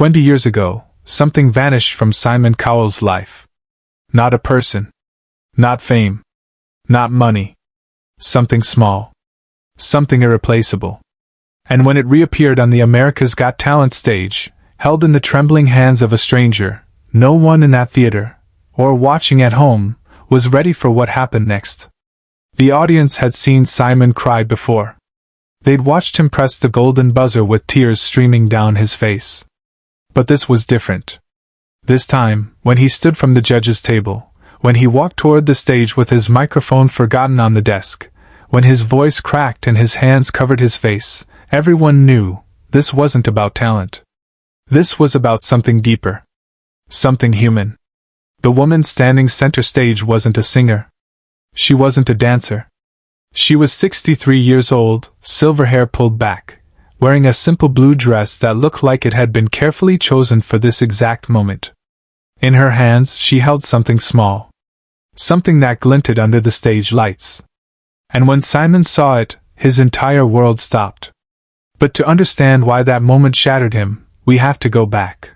20 years ago, something vanished from Simon Cowell's life. Not a person. Not fame. Not money. Something small. Something irreplaceable. And when it reappeared on the America's Got Talent stage, held in the trembling hands of a stranger, no one in that theater, or watching at home, was ready for what happened next. The audience had seen Simon cry before. They'd watched him press the golden buzzer with tears streaming down his face. But this was different. This time, when he stood from the judge's table, when he walked toward the stage with his microphone forgotten on the desk, when his voice cracked and his hands covered his face, everyone knew this wasn't about talent. This was about something deeper. Something human. The woman standing center stage wasn't a singer. She wasn't a dancer. She was 63 years old, silver hair pulled back, wearing a simple blue dress that looked like it had been carefully chosen for this exact moment. In her hands she held something small. Something that glinted under the stage lights. And when Simon saw it, his entire world stopped. But to understand why that moment shattered him, we have to go back.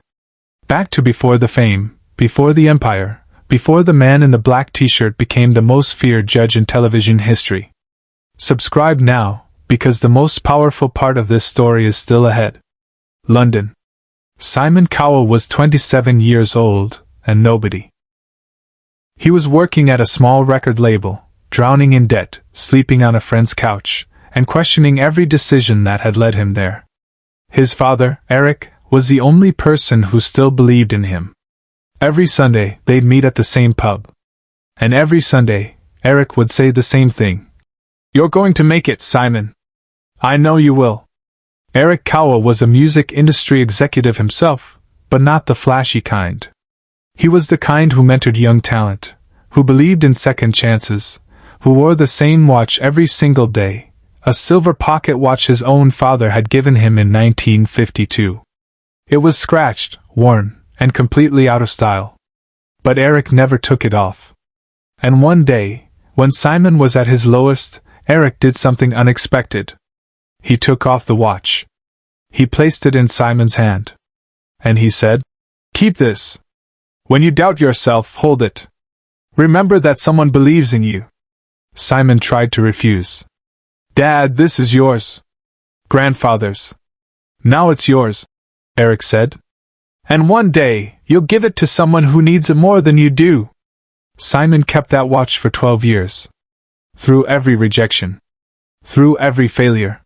Back to before the fame, before the empire, before the man in the black t-shirt became the most feared judge in television history. Subscribe now, because the most powerful part of this story is still ahead. London. Simon Cowell was 27 years old, and nobody. He was working at a small record label, drowning in debt, sleeping on a friend's couch, and questioning every decision that had led him there. His father, Eric, was the only person who still believed in him. Every Sunday, they'd meet at the same pub. And every Sunday, Eric would say the same thing. "You're going to make it, Simon. I know you will." Eric Cowell was a music industry executive himself, but not the flashy kind. He was the kind who mentored young talent, who believed in second chances, who wore the same watch every single day, a silver pocket watch his own father had given him in 1952. It was scratched, worn, and completely out of style. But Eric never took it off. And one day, when Simon was at his lowest, Eric did something unexpected. He took off the watch. He placed it in Simon's hand. And he said, "Keep this. When you doubt yourself, hold it. Remember that someone believes in you." Simon tried to refuse. "Dad, this is yours. Grandfather's. Now it's yours," Eric said. "And one day, you'll give it to someone who needs it more than you do." Simon kept that watch for 12 years. Through every rejection. Through every failure.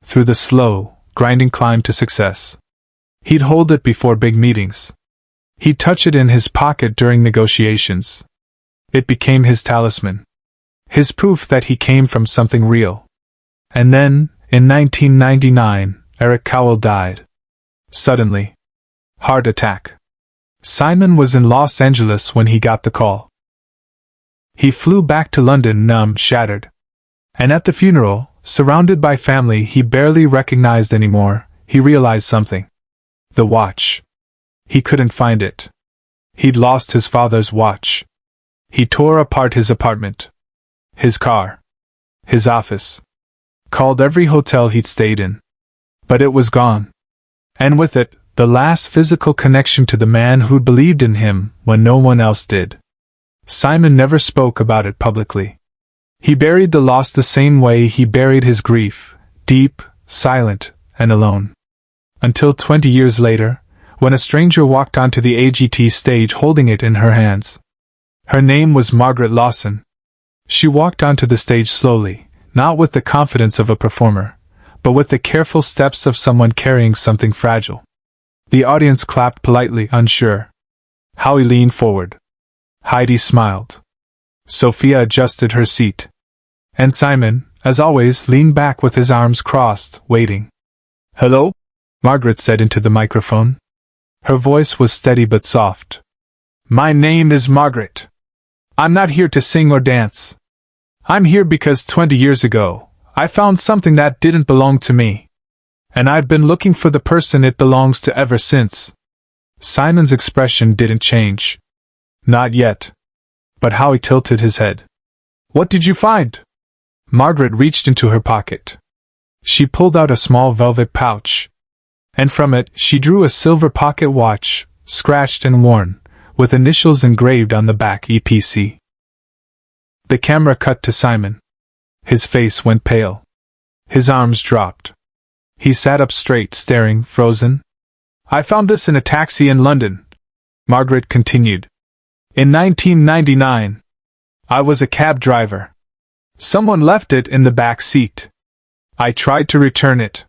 Through the slow, grinding climb to success. He'd hold it before big meetings. He'd touch it in his pocket during negotiations. It became his talisman. His proof that he came from something real. And then, in 1999, Eric Cowell died. Suddenly. Heart attack. Simon was in Los Angeles when he got the call. He flew back to London numb, shattered. And at the funeral, surrounded by family he barely recognized anymore, he realized something. The watch. He couldn't find it. He'd lost his father's watch. He tore apart his apartment. His car. His office. Called every hotel he'd stayed in. But it was gone. And with it, the last physical connection to the man who'd believed in him when no one else did. Simon never spoke about it publicly. He buried the loss the same way he buried his grief, deep, silent, and alone. Until 20 years later, when a stranger walked onto the AGT stage holding it in her hands. Her name was Margaret Lawson. She walked onto the stage slowly, not with the confidence of a performer, but with the careful steps of someone carrying something fragile. The audience clapped politely, unsure. Howie leaned forward. Heidi smiled. Sophia adjusted her seat. And Simon, as always, leaned back with his arms crossed, waiting. "Hello?" Margaret said into the microphone. Her voice was steady but soft. "My name is Margaret. I'm not here to sing or dance. I'm here because 20 years ago, I found something that didn't belong to me. And I've been looking for the person it belongs to ever since." Simon's expression didn't change. Not yet. But Howie tilted his head. "What did you find?" Margaret reached into her pocket. She pulled out a small velvet pouch. and from it she drew a silver pocket watch, scratched and worn, with initials engraved on the back, EPC. The camera cut to Simon. His face went pale. His arms dropped. He sat up straight, staring, frozen. "I found this in a taxi in London," Margaret continued. "In 1999. I was a cab driver. Someone left it in the back seat. I tried to return it.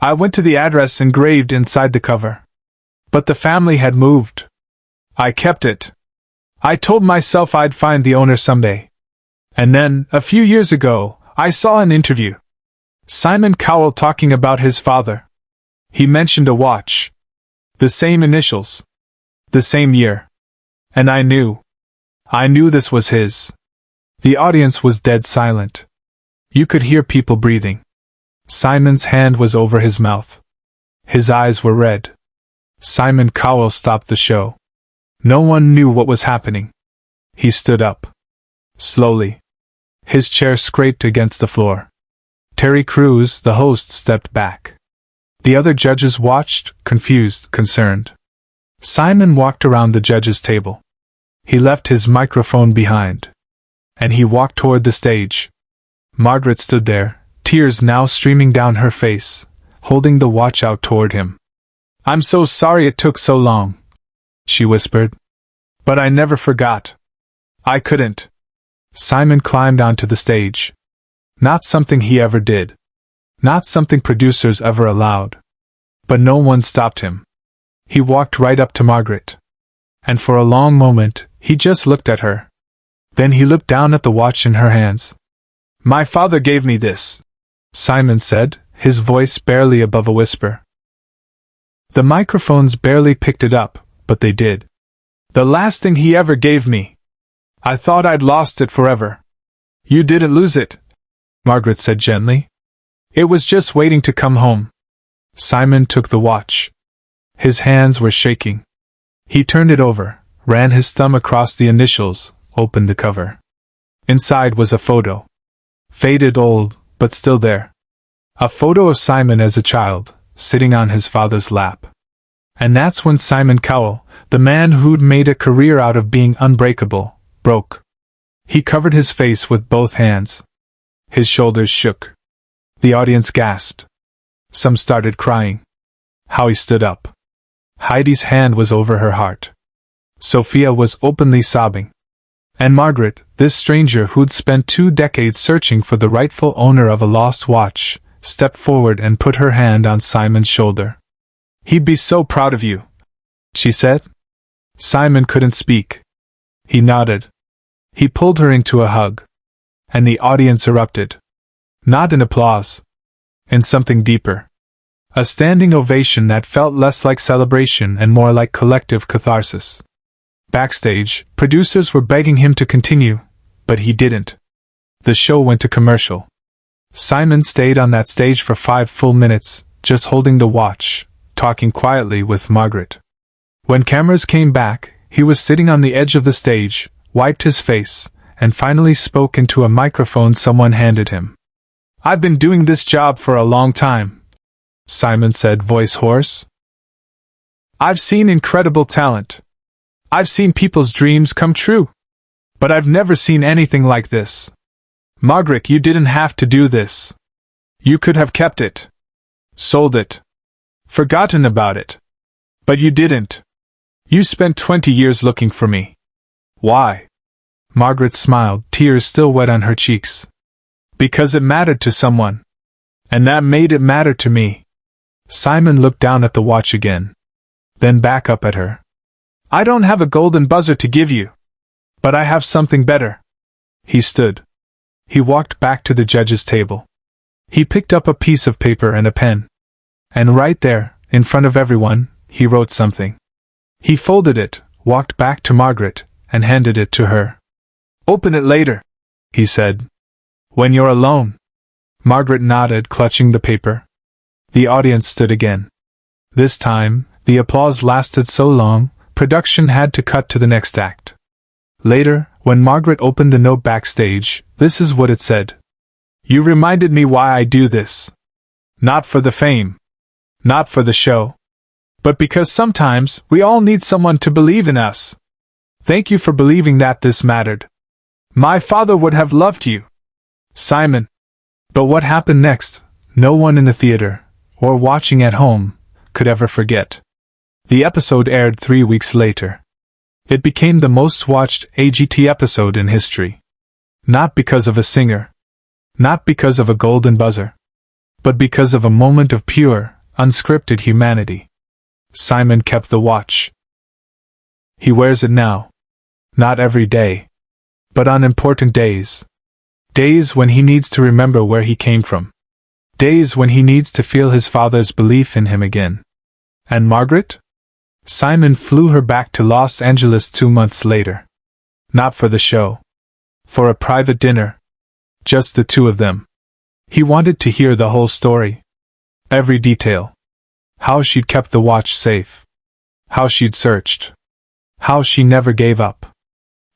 I went to the address engraved inside the cover. But the family had moved. I kept it. I told myself I'd find the owner someday. And then, a few years ago, I saw an interview. Simon Cowell talking about his father. He mentioned a watch. The same initials. The same year. And I knew this was his." The audience was dead silent. You could hear people breathing. Simon's hand was over his mouth. His eyes were red. Simon Cowell stopped the show. No one knew what was happening. He stood up. Slowly. His chair scraped against the floor. Terry Crews, the host, stepped back. The other judges watched, confused, concerned. Simon walked around the judges' table. He left his microphone behind. And he walked toward the stage. Margaret stood there, tears now streaming down her face, holding the watch out toward him. "I'm so sorry it took so long," she whispered. "But I never forgot. I couldn't." Simon climbed onto the stage. Not something he ever did. Not something producers ever allowed. But no one stopped him. He walked right up to Margaret. And for a long moment, he just looked at her. Then he looked down at the watch in her hands. "My father gave me this," Simon said, his voice barely above a whisper. The microphones barely picked it up, but they did. "The last thing he ever gave me. I thought I'd lost it forever." "You didn't lose it," Margaret said gently. "It was just waiting to come home." Simon took the watch. His hands were shaking. He turned it over, ran his thumb across the initials, opened the cover. Inside was a photo. Faded, old, but still there. A photo of Simon as a child, sitting on his father's lap. And that's when Simon Cowell, the man who'd made a career out of being unbreakable, broke. He covered his face with both hands. His shoulders shook. The audience gasped. Some started crying. Howie stood up. Heidi's hand was over her heart. Sophia was openly sobbing. And Margaret, this stranger who'd spent 2 decades searching for the rightful owner of a lost watch, stepped forward and put her hand on Simon's shoulder. "He'd be so proud of you," she said. Simon couldn't speak. He nodded. He pulled her into a hug. And the audience erupted. Not in applause. In something deeper. A standing ovation that felt less like celebration and more like collective catharsis. Backstage, producers were begging him to continue, but he didn't. The show went to commercial. Simon stayed on that stage for 5 full minutes, just holding the watch, talking quietly with Margaret. When cameras came back, he was sitting on the edge of the stage, wiped his face, and finally spoke into a microphone someone handed him. "I've been doing this job for a long time," Simon said, voice hoarse. "I've seen incredible talent. I've seen people's dreams come true. But I've never seen anything like this. Margaret, you didn't have to do this. You could have kept it. Sold it. Forgotten about it. But you didn't. You spent 20 years looking for me. Why?" Margaret smiled, tears still wet on her cheeks. "Because it mattered to someone. And that made it matter to me." Simon looked down at the watch again. Then back up at her. "I don't have a golden buzzer to give you. But I have something better." He stood. He walked back to the judge's table. He picked up a piece of paper and a pen. And right there, in front of everyone, he wrote something. He folded it, walked back to Margaret, and handed it to her. "Open it later," he said. "When you're alone." Margaret nodded, clutching the paper. The audience stood again. This time, the applause lasted so long, production had to cut to the next act. Later, when Margaret opened the note backstage, this is what it said. "You reminded me why I do this. Not for the fame. Not for the show, but because sometimes we all need someone to believe in us. Thank you for believing that this mattered. My father would have loved you, Simon. But what happened next, no one in the theater, or watching at home, could ever forget. The episode aired 3 weeks later. It became the most watched AGT episode in history. Not because of a singer. Not because of a golden buzzer. But because of a moment of pure, unscripted humanity. Simon kept the watch. He wears it now. Not every day. But on important days. Days when he needs to remember where he came from. Days when he needs to feel his father's belief in him again. And Margaret? Simon flew her back to Los Angeles 2 months later. Not for the show. For a private dinner. Just the two of them. He wanted to hear the whole story. Every detail. How she'd kept the watch safe. How she'd searched. How she never gave up.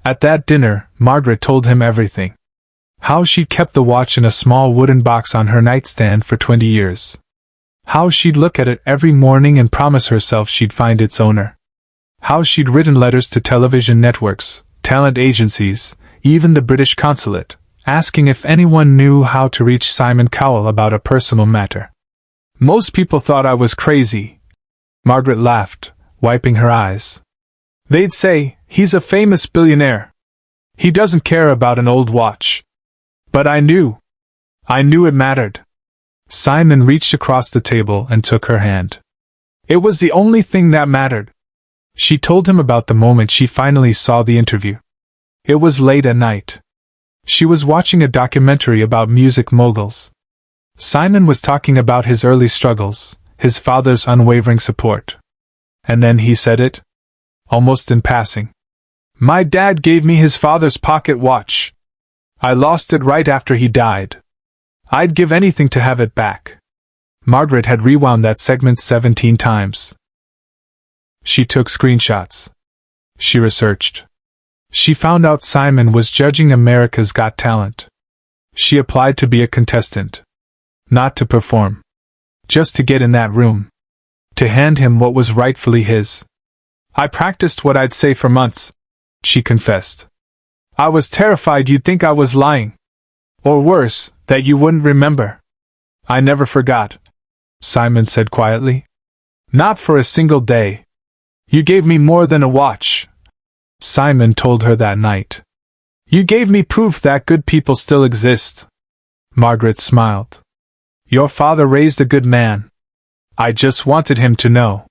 At that dinner, Margaret told him everything. How she'd kept the watch in a small wooden box on her nightstand for 20 years. How she'd look at it every morning and promise herself she'd find its owner. How she'd written letters to television networks, talent agencies, even the British consulate, asking if anyone knew how to reach Simon Cowell about a personal matter. Most people thought I was crazy. Margaret laughed, wiping her eyes. They'd say, he's a famous billionaire. He doesn't care about an old watch. But I knew. I knew it mattered. Simon reached across the table and took her hand. It was the only thing that mattered. She told him about the moment she finally saw the interview. It was late at night. She was watching a documentary about music moguls. Simon was talking about his early struggles, his father's unwavering support. And then he said it, almost in passing. My dad gave me his father's pocket watch. I lost it right after he died. I'd give anything to have it back. Margaret had rewound that segment 17 times. She took screenshots. She researched. She found out Simon was judging America's Got Talent. She applied to be a contestant. Not to perform. Just to get in that room. To hand him what was rightfully his. I practiced what I'd say for months, she confessed. I was terrified you'd think I was lying. Or worse, that you wouldn't remember. I never forgot, Simon said quietly. Not for a single day. You gave me more than a watch, Simon told her that night. You gave me proof that good people still exist. Margaret smiled. Your father raised a good man. I just wanted him to know.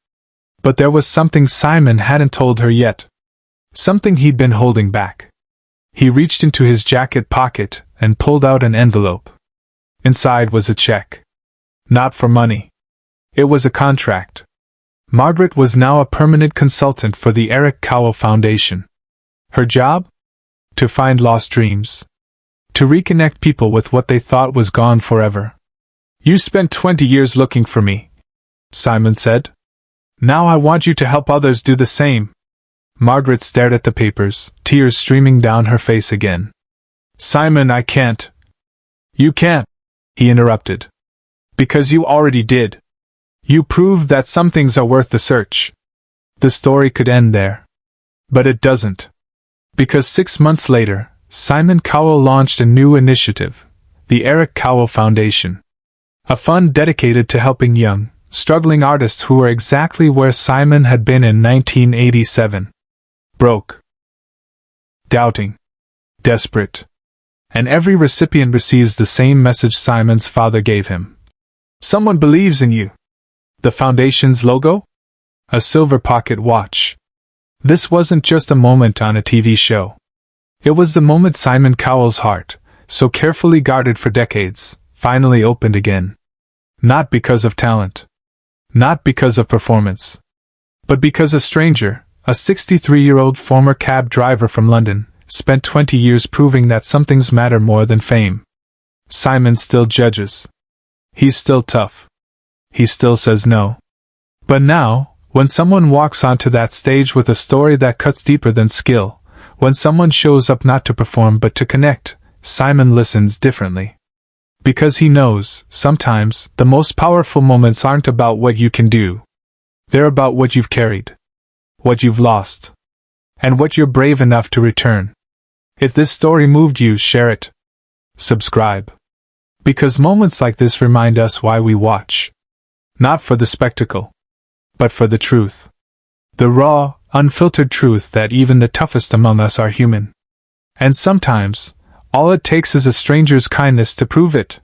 But there was something Simon hadn't told her yet. Something he'd been holding back. He reached into his jacket pocket and pulled out an envelope. Inside was a check. Not for money. It was a contract. Margaret was now a permanent consultant for the Eric Cowell Foundation. Her job? To find lost dreams. To reconnect people with what they thought was gone forever. You spent 20 years looking for me, Simon said. Now I want you to help others do the same. Margaret stared at the papers, tears streaming down her face again. Simon, I can't. You can't, he interrupted. Because you already did. You proved that some things are worth the search. The story could end there. But it doesn't. Because 6 months later, Simon Cowell launched a new initiative, the Eric Cowell Foundation. A fund dedicated to helping young, struggling artists who were exactly where Simon had been in 1987. Broke. Doubting. Desperate. And every recipient receives the same message Simon's father gave him. Someone believes in you. The foundation's logo? A silver pocket watch. This wasn't just a moment on a TV show. It was the moment Simon Cowell's heart, so carefully guarded for decades, finally opened again. Not because of talent. Not because of performance. But because a stranger, a 63-year-old former cab driver from London, spent 20 years proving that some things matter more than fame. Simon still judges. He's still tough. He still says no. But now, when someone walks onto that stage with a story that cuts deeper than skill, when someone shows up not to perform but to connect, Simon listens differently. Because he knows, sometimes, the most powerful moments aren't about what you can do. They're about what you've carried, what you've lost, and what you're brave enough to return. If this story moved you, share it. Subscribe. Because moments like this remind us why we watch. Not for the spectacle, but for the truth. The raw, unfiltered truth that even the toughest among us are human. And sometimes, all it takes is a stranger's kindness to prove it.